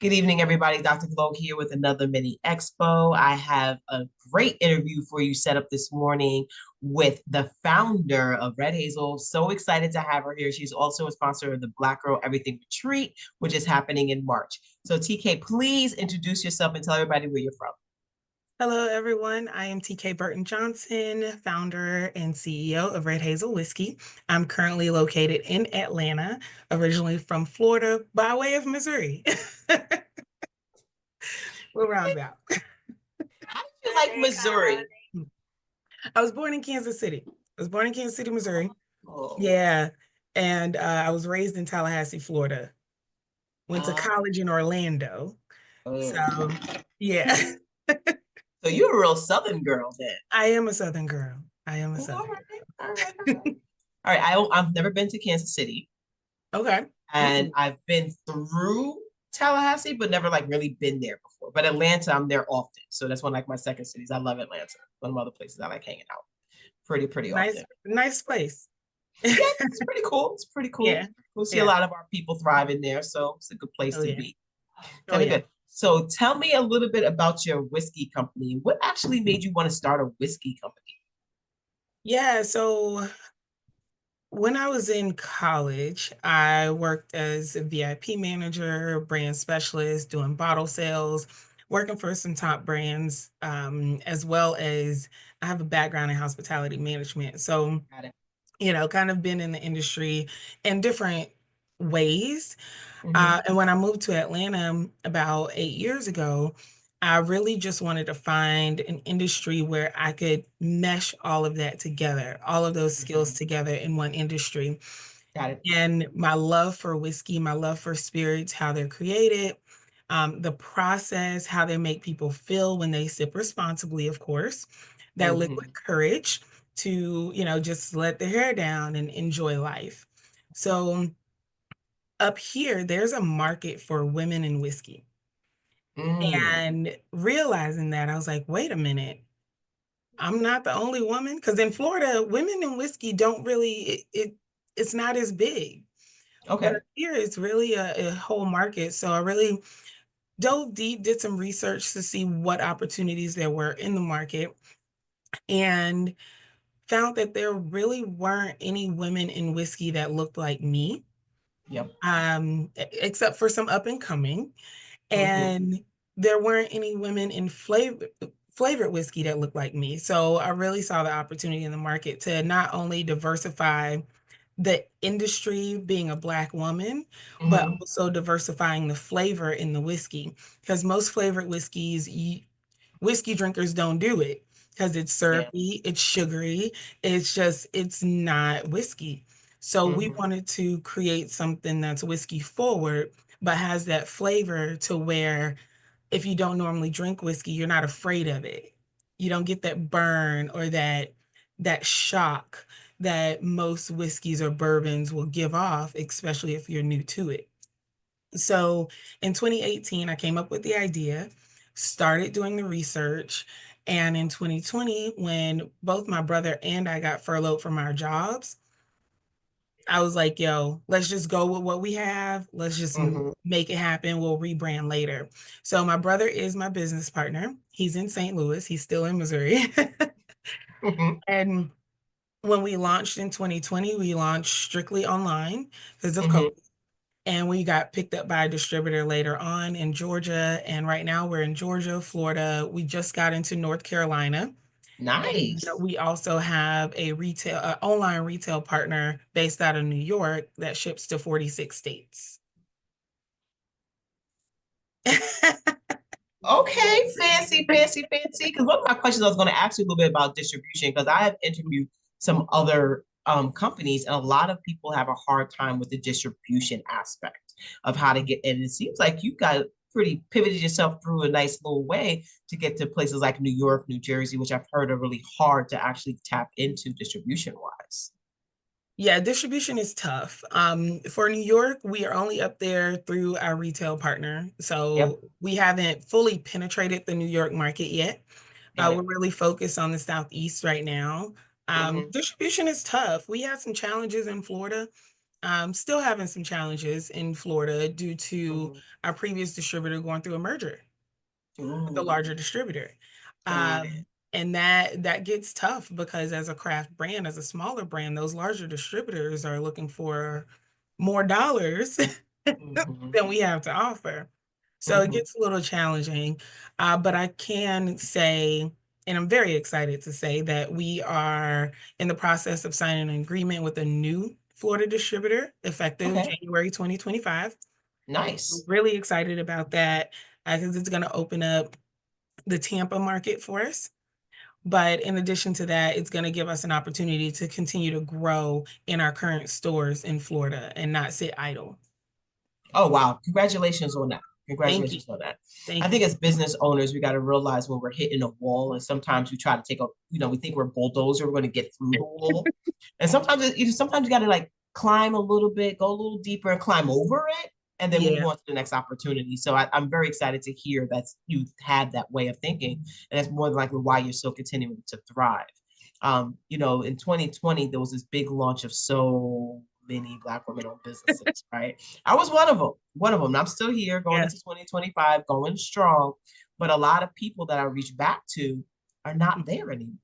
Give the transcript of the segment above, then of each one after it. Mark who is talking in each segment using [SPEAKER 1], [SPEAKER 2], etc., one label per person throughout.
[SPEAKER 1] Good evening, everybody. Dr. Glow here with another mini expo. I have a great interview for you set up this morning with the founder of Red Hazel. So excited to have her here. She's also a sponsor of the Black Girl Everything Retreat, which is happening in March. So, TK, please introduce yourself and tell everybody where you're from.
[SPEAKER 2] Hello, everyone. I am Tk Burton Johnson, founder and CEO of Red Hazel Whiskey. I'm currently located in Atlanta, originally from Florida by way of Missouri. We're roundabout.
[SPEAKER 1] How did you like Missouri?
[SPEAKER 2] I was born in Kansas City. Missouri.
[SPEAKER 1] Oh,
[SPEAKER 2] Yeah. And I was raised in Tallahassee, Florida. Went to
[SPEAKER 1] uh,
[SPEAKER 2] college in Orlando. So, yeah,
[SPEAKER 1] so you're a real Southern girl then.
[SPEAKER 2] I am a Southern girl. I am a
[SPEAKER 1] All
[SPEAKER 2] Southern
[SPEAKER 1] right, all right, all
[SPEAKER 2] girl.
[SPEAKER 1] right. All right, I've never been to Kansas City.
[SPEAKER 2] Okay.
[SPEAKER 1] And
[SPEAKER 2] Mm,
[SPEAKER 1] I've been through Tallahassee, but never like really been there before. But Atlanta, I'm there often. So that's one like my second cities. I love Atlanta. One of my other places I like hanging out pretty
[SPEAKER 2] nice,
[SPEAKER 1] often.
[SPEAKER 2] nice place.
[SPEAKER 1] Yeah, it's pretty cool. It's pretty cool.
[SPEAKER 2] Yeah.
[SPEAKER 1] We'll see a
[SPEAKER 2] Yeah.
[SPEAKER 1] lot of our people thrive in there. So it's a good place
[SPEAKER 2] Oh
[SPEAKER 1] to
[SPEAKER 2] yeah.
[SPEAKER 1] be.
[SPEAKER 2] Oh
[SPEAKER 1] Okay,
[SPEAKER 2] yeah.
[SPEAKER 1] good. So tell me a little bit about your whiskey company. What actually made you want to start a whiskey company?
[SPEAKER 2] Yeah. So when I was in college, I worked as a VIP manager, brand specialist, doing bottle sales, working for some top brands, as well as I have a background in hospitality management. So,
[SPEAKER 1] Got it.
[SPEAKER 2] kind of been in the industry in different ways.
[SPEAKER 1] Mm-hmm.
[SPEAKER 2] And when I moved to Atlanta about 8 years ago, I really just wanted to find an industry where I could mesh all of that together, all of those skills
[SPEAKER 1] Mm-hmm.
[SPEAKER 2] together in one industry.
[SPEAKER 1] Got it.
[SPEAKER 2] And my love for whiskey, my love for spirits, how they're created, the process, how they make people feel when they sip responsibly, of course, that liquid
[SPEAKER 1] Mm-hmm.
[SPEAKER 2] courage to, just let their hair down and enjoy life. So up here, there's a market for women in whiskey.
[SPEAKER 1] Mm.
[SPEAKER 2] And realizing that, I was like, wait a minute, I'm not the only woman. Because in Florida, women in whiskey don't really, it's not as big. But
[SPEAKER 1] Okay.
[SPEAKER 2] up here, it's really a whole market. So I really dove deep, did some research to see what opportunities there were in the market, and found that there really weren't any women in whiskey that looked like me,
[SPEAKER 1] Yep.
[SPEAKER 2] except for some up and coming.
[SPEAKER 1] Mm-hmm.
[SPEAKER 2] And there weren't any women in flavored whiskey that looked like me. So I really saw the opportunity in the market to not only diversify the industry being a Black woman, but
[SPEAKER 1] Mm-hmm.
[SPEAKER 2] also diversifying the flavor in the whiskey. Because most flavored whiskeys, whiskey drinkers don't do it because it's
[SPEAKER 1] Yeah.
[SPEAKER 2] syrupy, it's sugary, it's not whiskey. So we
[SPEAKER 1] Mm-hmm.
[SPEAKER 2] wanted to create something that's whiskey forward, but has that flavor to where if you don't normally drink whiskey, you're not afraid of it. You don't get that burn or that shock that most whiskeys or bourbons will give off, especially if you're new to it. So in 2018, I came up with the idea, started doing the research. And in 2020, when both my brother and I got furloughed from our jobs, I was like, yo, let's just go with what we have. Let's just
[SPEAKER 1] Mm-hmm.
[SPEAKER 2] make it happen. We'll rebrand later. So my brother is my business partner. He's in St. Louis. He's still in Missouri.
[SPEAKER 1] Mm-hmm.
[SPEAKER 2] And when we launched in 2020, we launched strictly online because of COVID.
[SPEAKER 1] Mm-hmm.
[SPEAKER 2] And we got picked up by a distributor later on in Georgia. And right now we're in Georgia, Florida. We just got into North Carolina. And
[SPEAKER 1] Nice.
[SPEAKER 2] we also have a online retail partner based out of New York that ships to 46 states.
[SPEAKER 1] Okay, fancy, fancy, fancy. Because one of my questions I was going to ask you a little bit about distribution, because I have interviewed some other companies, and a lot of people have a hard time with the distribution aspect of how to get in. It seems like you got pretty pivoted yourself through a nice little way to get to places like New York, New Jersey, which I've heard are really hard to actually tap into distribution wise.
[SPEAKER 2] Yeah, distribution is tough. For New York, we are only up there through our retail partner.
[SPEAKER 1] Yep,
[SPEAKER 2] So we haven't fully penetrated the New York market yet.
[SPEAKER 1] got
[SPEAKER 2] We're
[SPEAKER 1] it.
[SPEAKER 2] really focused on the Southeast right now.
[SPEAKER 1] Hmm.
[SPEAKER 2] Distribution is tough. We had some challenges in Florida. Still having some challenges in Florida due to our previous distributor going through a merger with a larger
[SPEAKER 1] Ooh,
[SPEAKER 2] distributor.
[SPEAKER 1] got it.
[SPEAKER 2] And that gets tough because as a craft brand, as a smaller brand, those larger distributors are looking for more dollars
[SPEAKER 1] Mhm,
[SPEAKER 2] than we have to offer. So it
[SPEAKER 1] mhm.
[SPEAKER 2] gets a little challenging, but I can say, and I'm very excited to say that we are in the process of signing an agreement with a new Florida distributor effective
[SPEAKER 1] Okay,
[SPEAKER 2] January 2025. I'm
[SPEAKER 1] nice.
[SPEAKER 2] really excited about that because it's going to open up the Tampa market for us. But in addition to that, it's going to give us an opportunity to continue to grow in our current stores in Florida and not sit idle.
[SPEAKER 1] Oh, wow. Congratulations on that.
[SPEAKER 2] Thank you.
[SPEAKER 1] Congratulations on that. I
[SPEAKER 2] Thank
[SPEAKER 1] think
[SPEAKER 2] you.
[SPEAKER 1] as business owners, we got to realize when we're hitting a wall, and sometimes we try to take a, we think we're a bulldozer, we're going to get through the wall. And sometimes, sometimes you got to like climb a little bit, go a little deeper and climb over it, and then move
[SPEAKER 2] Yeah.
[SPEAKER 1] on to the next opportunity. So I'm very excited to hear that you had that way of thinking. And that's more than likely why you're still continuing to thrive. In 2020, there was this big launch of so many Black women-owned businesses, right? I was one of them. One of them. I'm still here, going
[SPEAKER 2] Yeah.
[SPEAKER 1] into 2025, going strong. But a lot of people that I reach back to are not there anymore,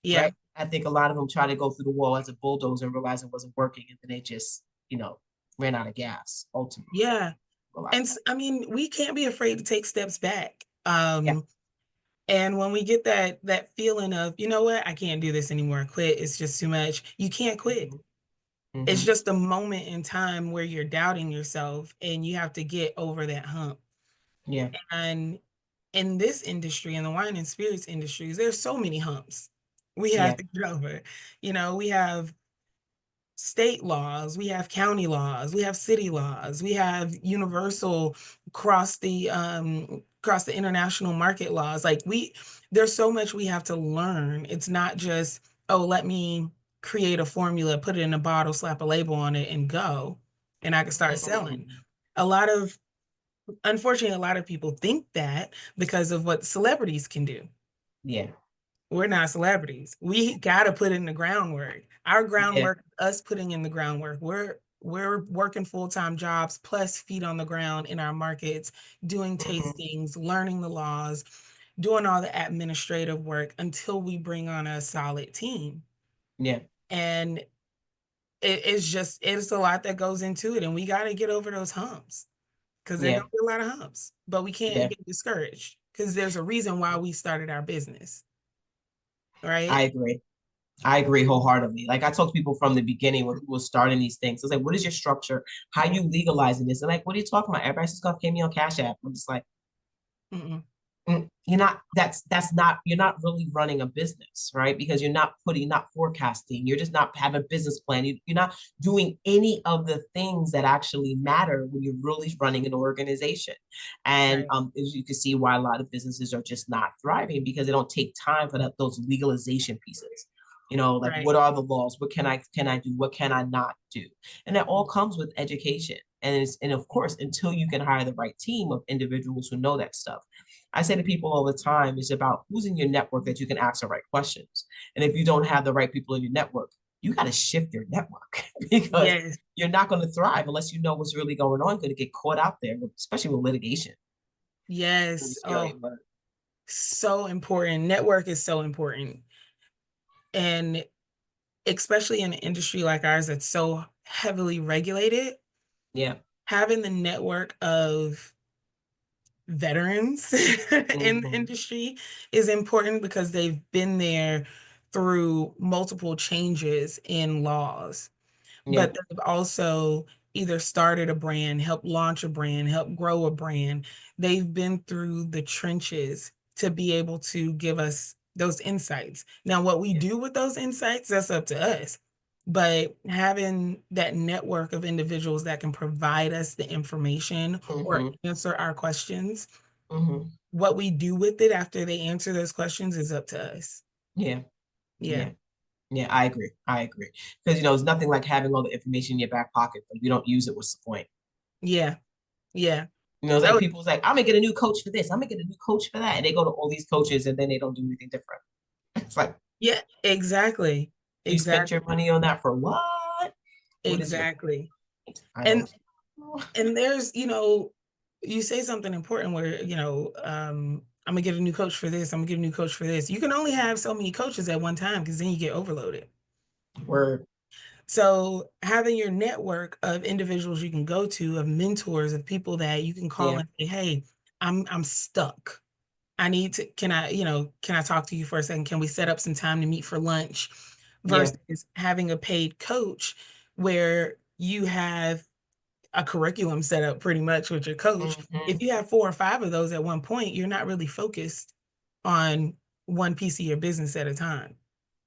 [SPEAKER 2] Yeah.
[SPEAKER 1] right? I think a lot of them try to go through the wall as a bulldozer and realize it wasn't working, and then they just, ran out of gas. Ultimately,
[SPEAKER 2] Yeah.
[SPEAKER 1] a lot of
[SPEAKER 2] And
[SPEAKER 1] that.
[SPEAKER 2] I mean, we can't be afraid to take steps back.
[SPEAKER 1] Yeah.
[SPEAKER 2] And when we get that feeling of, you know what, I can't do this anymore, quit, it's just too much. You can't quit.
[SPEAKER 1] Mm-hmm.
[SPEAKER 2] It's
[SPEAKER 1] Mm-hmm.
[SPEAKER 2] just a moment in time where you're doubting yourself and you have to get over that hump.
[SPEAKER 1] Yeah.
[SPEAKER 2] And in this industry, in the wine and spirits industries, there's so many humps we have
[SPEAKER 1] Yeah.
[SPEAKER 2] to get over. We have state laws, we have county laws, we have city laws, we have universal across the international market laws. There's so much we have to learn. It's not just, oh, let me create a formula, put it in a bottle, slap a label on it and go, and I can start selling.
[SPEAKER 1] Mm-hmm.
[SPEAKER 2] A lot of Unfortunately, a lot of people think that because of what celebrities can do.
[SPEAKER 1] Yeah.
[SPEAKER 2] We're not celebrities. We got to put in the groundwork. Our
[SPEAKER 1] Yeah.
[SPEAKER 2] groundwork, us putting in the groundwork. We're working full-time jobs plus feet on the ground in our markets, doing
[SPEAKER 1] Mm-hmm.
[SPEAKER 2] tastings, learning the laws, doing all the administrative work until we bring on a solid team.
[SPEAKER 1] Yeah.
[SPEAKER 2] And it's a lot that goes into it, and we got to get over those humps because there are
[SPEAKER 1] Yeah.
[SPEAKER 2] going to be a lot of humps, but we can't
[SPEAKER 1] Yeah.
[SPEAKER 2] get discouraged because there's a reason why we started our business,
[SPEAKER 1] I
[SPEAKER 2] right?
[SPEAKER 1] agree. I agree wholeheartedly. Like I talk to people from the beginning when people were starting these things. It's like, what is your structure? How you legalizing this? And like, what are you talking about? Everybody's just gonna pay me on Cash App. I'm just like,
[SPEAKER 2] Mm-mm.
[SPEAKER 1] you're not, that's not, you're not really running a business, right? Because not forecasting, you're just not have a business plan. You're not doing any of the things that actually matter when you're really running an organization. And
[SPEAKER 2] Right,
[SPEAKER 1] as you can see why a lot of businesses are just not thriving because they don't take time for those legalization pieces. Like
[SPEAKER 2] right.
[SPEAKER 1] what are the laws? What can I do? What can I not do? And that all comes with education. And of course, until you can hire the right team of individuals who know that stuff. I say to people all the time, it's about who's in your network that you can ask the right questions. And if you don't have the right people in your network, you got to shift your network because
[SPEAKER 2] Yes,
[SPEAKER 1] you're not going to thrive unless you know what's really going on. You're going to get caught out there, especially with litigation. Really
[SPEAKER 2] yes.
[SPEAKER 1] scary,
[SPEAKER 2] Oh,
[SPEAKER 1] but
[SPEAKER 2] so important. Network is so important. And especially in an industry like ours that's so heavily regulated,
[SPEAKER 1] yeah.
[SPEAKER 2] having the network of veterans in the
[SPEAKER 1] Hmm.
[SPEAKER 2] industry is important because they've been there through multiple changes in laws.
[SPEAKER 1] Yeah.
[SPEAKER 2] But they've also either started a brand, helped launch a brand, helped grow a brand. They've been through the trenches to be able to give us those insights. Now, what we
[SPEAKER 1] Yeah.
[SPEAKER 2] do with those insights, that's up to us. But having that network of individuals that can provide us the information or
[SPEAKER 1] Hmm.
[SPEAKER 2] answer our questions,
[SPEAKER 1] Hmm.
[SPEAKER 2] what we do with it after they answer those questions is up to us.
[SPEAKER 1] Yeah.
[SPEAKER 2] Yeah.
[SPEAKER 1] Yeah. Yeah. I agree. I agree. Because, it's nothing like having all the information in your back pocket, but if you don't use it, what's the point?
[SPEAKER 2] Yeah. Yeah.
[SPEAKER 1] It's like
[SPEAKER 2] Oh,
[SPEAKER 1] people's like, I'm gonna get a new coach for this, I'm gonna get a new coach for that. And they go to all these coaches and then they don't do anything different. It's like
[SPEAKER 2] yeah, exactly.
[SPEAKER 1] you spent
[SPEAKER 2] Exactly.
[SPEAKER 1] your money on that for what? What is your
[SPEAKER 2] Exactly.
[SPEAKER 1] point? I
[SPEAKER 2] And
[SPEAKER 1] don't know.
[SPEAKER 2] and there's, you say something important where, I'm gonna get a new coach for this, I'm gonna get a new coach for this. You can only have so many coaches at one time because then you get overloaded.
[SPEAKER 1] Word.
[SPEAKER 2] So having your network of individuals you can go to, of mentors, of people that you can call
[SPEAKER 1] Yeah.
[SPEAKER 2] and say, hey, I'm stuck. I need to, can I talk to you for a second? Can we set up some time to meet for lunch?
[SPEAKER 1] Yeah.
[SPEAKER 2] Versus having a paid coach where you have a curriculum set up pretty much with your coach. If
[SPEAKER 1] Hmm.
[SPEAKER 2] you have 4 or 5 of those at one point, you're not really focused on one piece of your business at a time,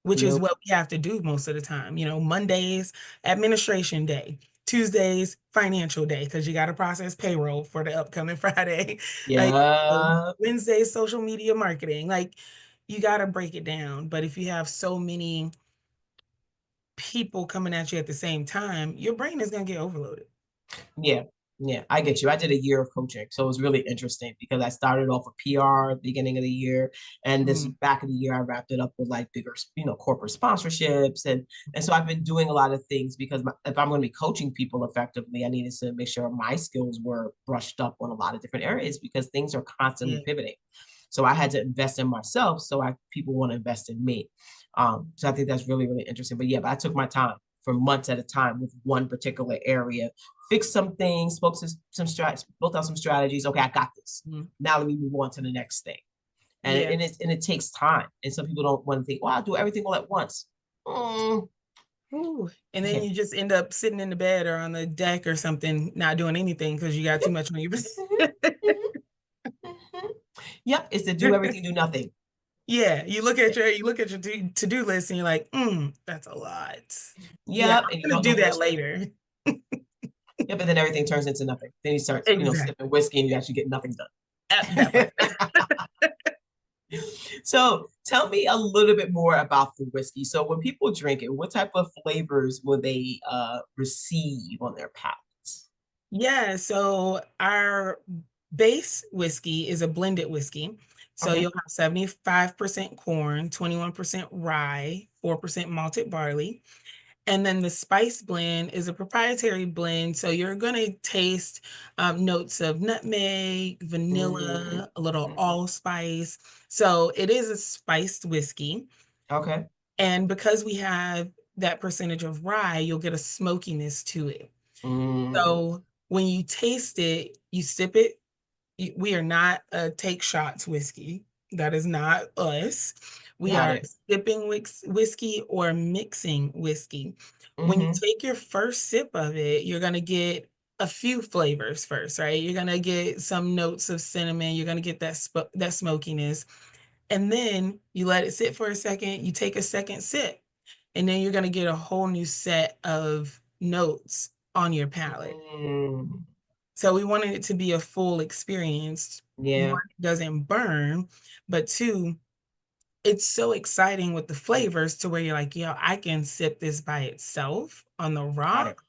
[SPEAKER 2] which is
[SPEAKER 1] Nope.
[SPEAKER 2] what we have to do most of the time. Mondays, administration day, Tuesdays, financial day, because you got to process payroll for the upcoming Friday.
[SPEAKER 1] Yeah.
[SPEAKER 2] Wednesday, social media marketing. Like, you got to break it down. But if you have so many people coming at you at the same time, your brain is going to get overloaded.
[SPEAKER 1] Yeah. Yeah. I get you. I did a year of coaching. So it was really interesting because I started off with PR at the beginning of the year. And this
[SPEAKER 2] Mhm.
[SPEAKER 1] back of the year, I wrapped it up with like bigger, corporate sponsorships. And so I've been doing a lot of things because if I'm going to be coaching people effectively, I needed to make sure my skills were brushed up on a lot of different areas because things are constantly
[SPEAKER 2] Yeah.
[SPEAKER 1] pivoting. So I had to invest in myself. So people want to invest in me. So I think that's really, really interesting. But I took my time for months at a time with one particular area, fixed some things, spoke to some strategies, built out some strategies. Okay, I got this.
[SPEAKER 2] Mhm.
[SPEAKER 1] Now let me move on to the next thing. And,
[SPEAKER 2] Yeah.
[SPEAKER 1] and, it, and it takes time. And some people don't want to think, well, I'll do everything all at once. Mm,
[SPEAKER 2] Ooh. And then
[SPEAKER 1] yeah.
[SPEAKER 2] you just end up sitting in the bed or on the deck or something, not doing anything because you got too much on your
[SPEAKER 1] Mhm, mhm, mhm. Yep, it's to do everything, do nothing.
[SPEAKER 2] Yeah, you look at your to-do list and you're like, that's a lot. Yeah,
[SPEAKER 1] Yep,
[SPEAKER 2] I'm
[SPEAKER 1] and you
[SPEAKER 2] gonna
[SPEAKER 1] don't
[SPEAKER 2] do
[SPEAKER 1] know
[SPEAKER 2] that
[SPEAKER 1] which.
[SPEAKER 2] later.
[SPEAKER 1] Yep, and then everything turns into nothing. Then you start,
[SPEAKER 2] Exactly.
[SPEAKER 1] sipping whiskey and you actually get nothing
[SPEAKER 2] That part.
[SPEAKER 1] done. So tell me a little bit more about the whiskey. So when people drink it, what type of flavors will they receive on their palates?
[SPEAKER 2] Yeah, so our base whiskey is a blended whiskey. So
[SPEAKER 1] Okay.
[SPEAKER 2] you'll have 75% corn, 21% rye, 4% malted barley. And then the spice blend is a proprietary blend. So you're going to taste notes of nutmeg,
[SPEAKER 1] Mm,
[SPEAKER 2] vanilla, a little
[SPEAKER 1] mhm.
[SPEAKER 2] allspice. So it is a spiced whiskey.
[SPEAKER 1] Okay.
[SPEAKER 2] And because we have that percentage of rye, you'll get a smokiness to it.
[SPEAKER 1] Mm,
[SPEAKER 2] So when you taste it, you sip it. We are not a take shots whiskey. That is not us. We
[SPEAKER 1] got
[SPEAKER 2] are
[SPEAKER 1] it.
[SPEAKER 2] sipping whiskey or mixing whiskey. When you
[SPEAKER 1] Hmm.
[SPEAKER 2] take your first sip of it, you're going to get a few flavors first, right? You're going to get some notes of cinnamon. You're going to get that smokiness. And then you let it sit for a second. You take a second sip, and then you're going to get a whole new set of notes on your palate.
[SPEAKER 1] Mm,
[SPEAKER 2] So we wanted it to be a full experience.
[SPEAKER 1] yeah,
[SPEAKER 2] One, it doesn't burn, but two, it's so exciting with the flavors to where you're like, yo, I can sip this by itself on the
[SPEAKER 1] got it.
[SPEAKER 2] rock,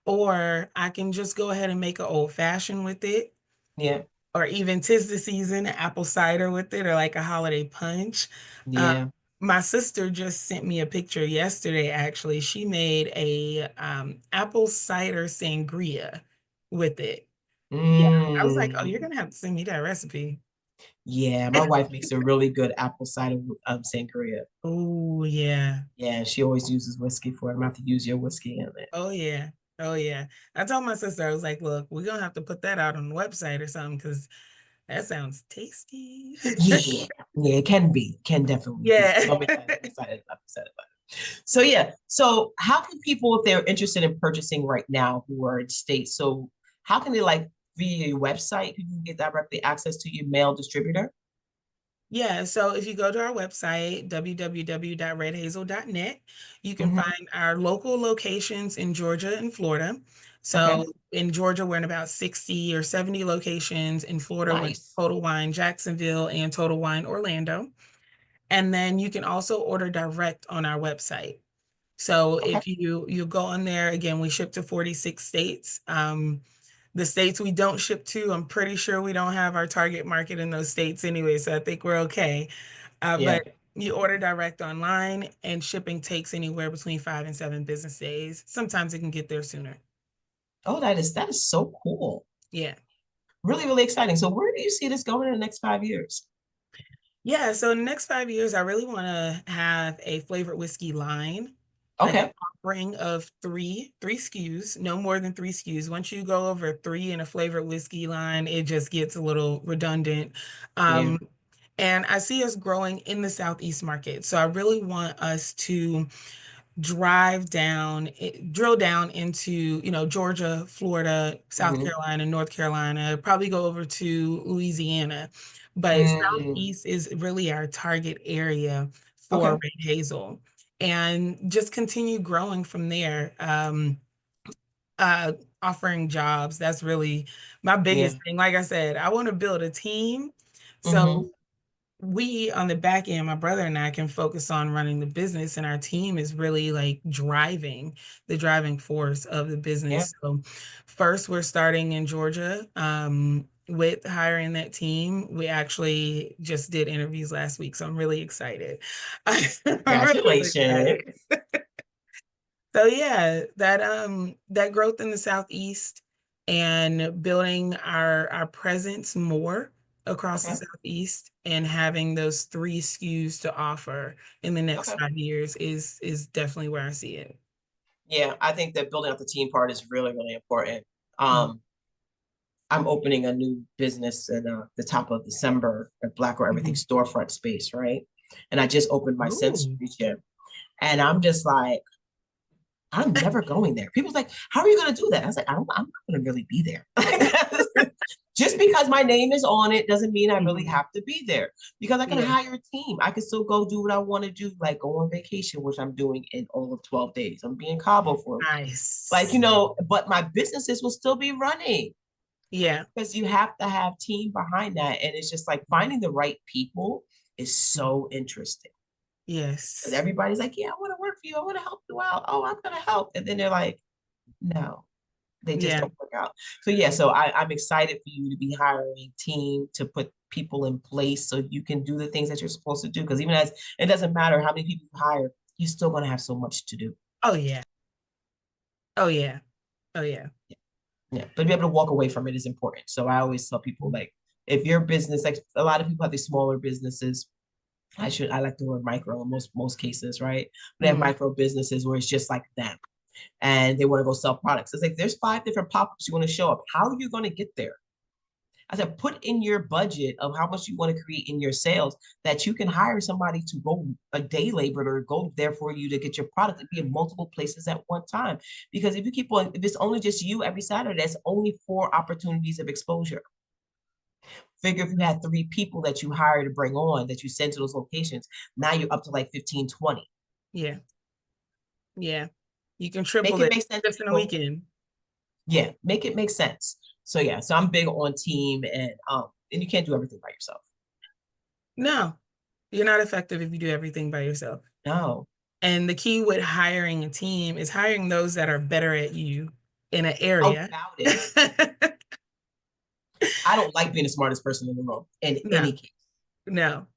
[SPEAKER 2] or I can just go ahead and make an old fashioned with it,
[SPEAKER 1] Yeah,
[SPEAKER 2] or even 'tis the season, apple cider with it, or like a holiday punch. Uh,
[SPEAKER 1] yeah.
[SPEAKER 2] my sister just sent me a picture yesterday, actually. She made a apple cider sangria with it. Yeah, I was like, "Oh, you're
[SPEAKER 1] Mm,
[SPEAKER 2] gonna have to send me that recipe."
[SPEAKER 1] yeah, my wife makes a really good apple cider sangria.
[SPEAKER 2] Oh, yeah.
[SPEAKER 1] Yeah, she always uses whiskey for it. I'm gonna have to use your whiskey in it.
[SPEAKER 2] Oh, yeah. Oh, yeah. I told my sister, I was like, "Look, we're gonna have to put that out on the website or something because that sounds tasty."
[SPEAKER 1] Yeah, yeah, it can definitely be.
[SPEAKER 2] Yeah.
[SPEAKER 1] So I'm excited about it. So how can people, if they're interested in purchasing right now who are in states, so how can they like via your website, you can get directly access to your mail distributor?
[SPEAKER 2] Yeah, so if you go to our website, www.redhazel.net, you can
[SPEAKER 1] Hmm.
[SPEAKER 2] find our local locations in Georgia and Florida.
[SPEAKER 1] Okay,
[SPEAKER 2] So in Georgia, we're in about 60 or 70 locations. In Florida, we're in
[SPEAKER 1] nice.
[SPEAKER 2] Total Wine Jacksonville and Total Wine Orlando. And then you can also order direct on our website. So
[SPEAKER 1] Okay,
[SPEAKER 2] if you go on there, again, we ship to 46 states. The states we don't ship to, I'm pretty sure we don't have our target market in those states anyway, so I think we're okay.
[SPEAKER 1] yeah.
[SPEAKER 2] But You order direct online, and shipping takes anywhere between 5 and 7 business days. Sometimes it can get there sooner.
[SPEAKER 1] Oh, that is so cool.
[SPEAKER 2] Yeah.
[SPEAKER 1] Really, really exciting. So where do you see this going in the next 5 years?
[SPEAKER 2] Yeah, so in the next 5 years, I really want to have a flavored whiskey line, like an
[SPEAKER 1] Okay.
[SPEAKER 2] offering of three SKUs, no more than 3 SKUs. Once you go over 3 in a flavored whiskey line, it just gets a little redundant.
[SPEAKER 1] Yeah.
[SPEAKER 2] Um, and I see us growing in the Southeast market. So I really want us to drill down into, Georgia, Florida, South
[SPEAKER 1] Hmm.
[SPEAKER 2] Carolina, North Carolina, probably go over to Louisiana. But
[SPEAKER 1] Mm.
[SPEAKER 2] Southeast is really our target area for
[SPEAKER 1] Okay.
[SPEAKER 2] Red Hazel, and just continue growing from there. Uh, Offering jobs, that's really my
[SPEAKER 1] Yeah.
[SPEAKER 2] biggest thing. Like I said, I want to build a team.
[SPEAKER 1] Hmm.
[SPEAKER 2] So we on the back end, my brother and I can focus on running the business, and our team is really like the driving force of the
[SPEAKER 1] Yeah.
[SPEAKER 2] business. So first, we're starting in Georgia with hiring that team. We actually just did interviews last week, so I'm really excited. I'm really
[SPEAKER 1] Congratulations.
[SPEAKER 2] excited. So yeah, that growth in the Southeast and building our presence more across the
[SPEAKER 1] Okay.
[SPEAKER 2] Southeast, and having those 3 SKUs to offer in the next
[SPEAKER 1] Okay.
[SPEAKER 2] 5 years is definitely where I see it.
[SPEAKER 1] Yeah, I think that building out the team part is really, really important.
[SPEAKER 2] Mm.
[SPEAKER 1] I'm opening a new business in the top of December at Black or Everything
[SPEAKER 2] Mhm.
[SPEAKER 1] storefront space, right? And I just opened my sensory
[SPEAKER 2] Ooh,
[SPEAKER 1] gym. And I'm just like, I'm never going there. People's like, how are you going to do that? I was like, I'm not going to really be there. Just because my name is on it doesn't mean I really
[SPEAKER 2] mhm.
[SPEAKER 1] have to be there because I can
[SPEAKER 2] Yeah,
[SPEAKER 1] hire a team. I can still go do what I want to do, like go on vacation, which I'm doing in all of 12 days. I'm being Cabo for a week. Like,
[SPEAKER 2] nice.
[SPEAKER 1] but my businesses will still be running
[SPEAKER 2] Yeah,
[SPEAKER 1] because you have to have team behind that. And it's just like finding the right people is so interesting. And
[SPEAKER 2] yes,
[SPEAKER 1] everybody's like, yeah, I want to work for you. I want to help you out. Oh, I'm going to help. And then they're like, no, they just
[SPEAKER 2] yeah.
[SPEAKER 1] don't work out. So yeah, so I'm excited for you to be hiring a team to put people in place so you can do the things that you're supposed to do. Because even as it doesn't matter how many people you hire, you're still going to have so much to do.
[SPEAKER 2] Oh yeah, oh yeah, oh yeah.
[SPEAKER 1] Yeah, but to be able to walk away from it is important. So I always tell people like, if your business, like a lot of people have these smaller businesses. I like the word micro in most cases, right? They have
[SPEAKER 2] Mhm.
[SPEAKER 1] micro businesses where it's just like them and they want to go sell products. It's like there's 5 different pop-ups you want to show up. How are you going to get there? I said, put in your budget of how much you want to create in your sales that you can hire somebody to go a day laborer or go there for you to get your product and be in multiple places at one time. Because if you keep on, if it's only just you every Saturday, that's only 4 opportunities of exposure. Figure if you had 3 people that you hire to bring on that you send to those locations, now you're up to like 15, 20.
[SPEAKER 2] Yeah, yeah. You can triple
[SPEAKER 1] Make it
[SPEAKER 2] it
[SPEAKER 1] make sense,
[SPEAKER 2] just in a
[SPEAKER 1] people.
[SPEAKER 2] weekend.
[SPEAKER 1] Yeah, make it make sense. So yeah, so I'm big on team and you can't do everything by yourself.
[SPEAKER 2] No, you're not effective if you do everything by yourself.
[SPEAKER 1] No.
[SPEAKER 2] And the key with hiring a team is hiring those that are better at you in an area.
[SPEAKER 1] About it. I don't like being the smartest person in the room in
[SPEAKER 2] No,
[SPEAKER 1] any case.
[SPEAKER 2] no,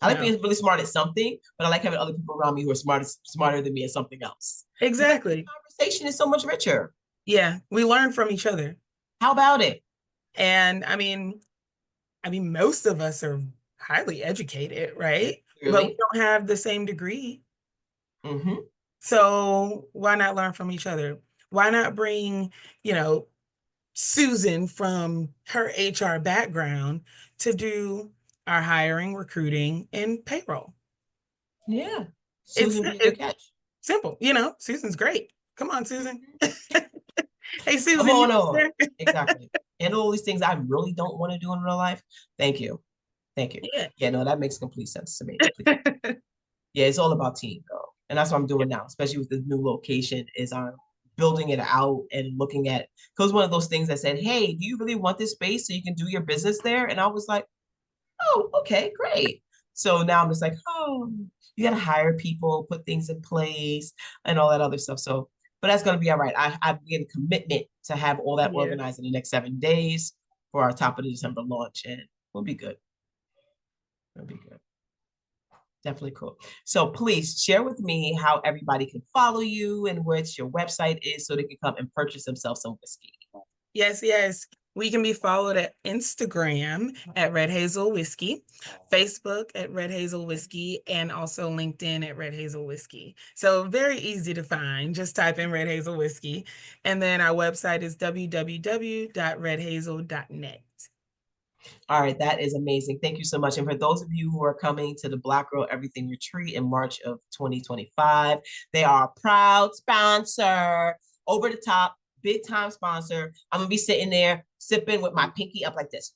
[SPEAKER 1] I like
[SPEAKER 2] no.
[SPEAKER 1] being really smart at something, but I like having other people around me who are smarter than me at something else. Because the
[SPEAKER 2] Exactly.
[SPEAKER 1] conversation is so much richer.
[SPEAKER 2] Yeah, we learn from each other.
[SPEAKER 1] How about it?
[SPEAKER 2] And I mean, most of us are highly educated, right? But we
[SPEAKER 1] Really?
[SPEAKER 2] don't have the same degree.
[SPEAKER 1] Mm-hmm.
[SPEAKER 2] So why not learn from each other? Why not bring, you know, Susan from her HR background to do our hiring, recruiting, and payroll?
[SPEAKER 1] Yeah.
[SPEAKER 2] It's
[SPEAKER 1] Susan be a good
[SPEAKER 2] it's
[SPEAKER 1] catch.
[SPEAKER 2] simple. Susan's great. Come on, Susan.
[SPEAKER 1] Mhm.
[SPEAKER 2] Hey,
[SPEAKER 1] Come
[SPEAKER 2] Susan, you
[SPEAKER 1] on on.
[SPEAKER 2] there?
[SPEAKER 1] Exactly. And all these things I really don't want to do in real life. Thank you. Thank you.
[SPEAKER 2] Yeah.
[SPEAKER 1] Yeah, no, that makes complete sense to me. Complete. Yeah, it's all about team though. And that's what I'm doing now, especially with the new location, is I'm building it out and looking at because one of those things that said, hey, do you really want this space so you can do your business there? And I was like, oh, okay, great. So now I'm just like, oh, you gotta hire people, put things in place, and all that other stuff. So, but that's gonna be all right. I've made a commitment to have all that
[SPEAKER 2] Yeah.
[SPEAKER 1] organized in the next 7 days for our top of the December launch, and we'll be good. We'll be good. Definitely cool. So please share with me how everybody can follow you and which your website is so they can come and purchase themselves some whiskey.
[SPEAKER 2] Yes, yes. We can be followed at Instagram at Red Hazel Whiskey, Facebook at Red Hazel Whiskey, and also LinkedIn at Red Hazel Whiskey. So very easy to find. Just type in Red Hazel Whiskey. And then our website is www.redhazel.net.
[SPEAKER 1] All right, that is amazing. Thank you so much. And for those of you who are coming to the Black Girl Everything Retreat in March of 2025, they are a proud sponsor, over the top, big time sponsor. I'm gonna be sitting there sipping with my pinky up like this.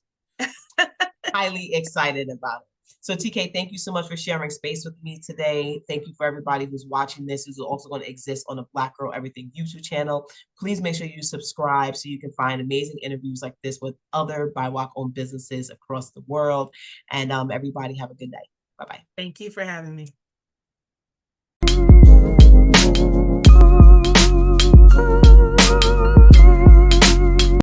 [SPEAKER 1] Highly excited about it. So TK, thank you so much for sharing space with me today. Thank you for everybody who's watching this. This is also going to exist on the Black Girl Everything YouTube channel. Please make sure you subscribe so you can find amazing interviews like this with other BIWOC-owned businesses across the world. And everybody have a good night. Bye-bye.
[SPEAKER 2] Thank you for having me.